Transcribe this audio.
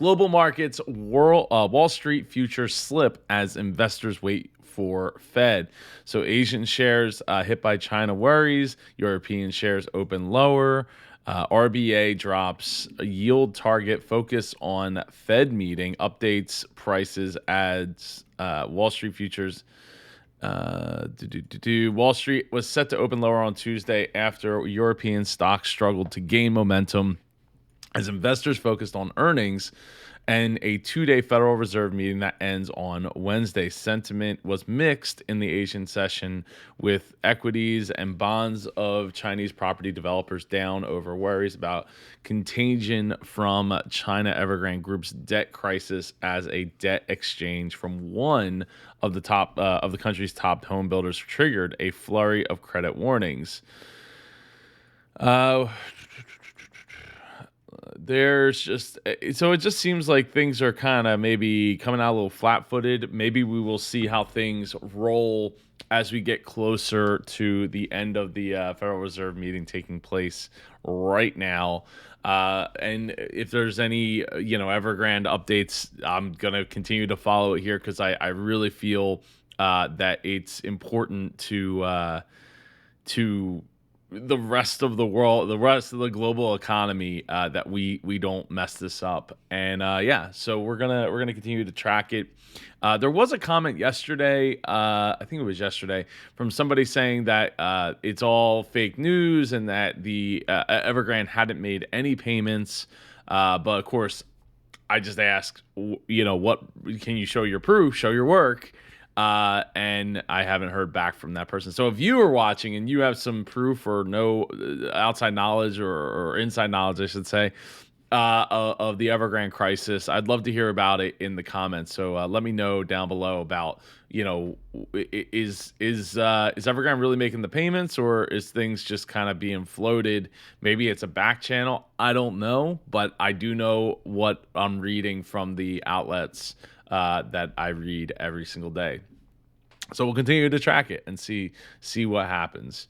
Global markets, Wall Street futures slip as investors wait for Fed. So Asian shares hit by China worries. European shares open lower. RBA drops a yield target. Focus on Fed meeting. Updates prices adds. Wall Street futures. Wall Street was set to open lower on Tuesday after European stocks struggled to gain momentum as investors focused on earnings and a 2-day Federal Reserve meeting that ends on Wednesday. Sentiment was mixed in the Asian session, with equities and bonds of Chinese property developers down over worries about contagion from China Evergrande Group's debt crisis as a debt exchange from one of the country's top home builders triggered a flurry of credit warnings. There's just so it just seems like things are kind of maybe coming out a little flat-footed. Maybe we will see how things roll as we get closer to the end of the Federal Reserve meeting taking place right now. And if there's any Evergrande updates, I'm gonna continue to follow it here because I really feel that it's important to the rest of the world, the rest of the global economy, that we don't mess this up. And so we're gonna continue to track it. There was a comment yesterday, I think it was yesterday, from somebody saying that it's all fake news and that the Evergrande hadn't made any payments. But of course, I just asked, what can you show your proof, show your work? And I haven't heard back from that person. So if you are watching and you have some proof or no outside knowledge or inside knowledge, I should say, of the Evergrande crisis, I'd love to hear about it in the comments. So let me know down below about, is Evergrande really making the payments, or is things just kind of being floated? Maybe it's a back channel. I don't know, but I do know what I'm reading from the outlets that I read every single day. So we'll continue to track it and see what happens.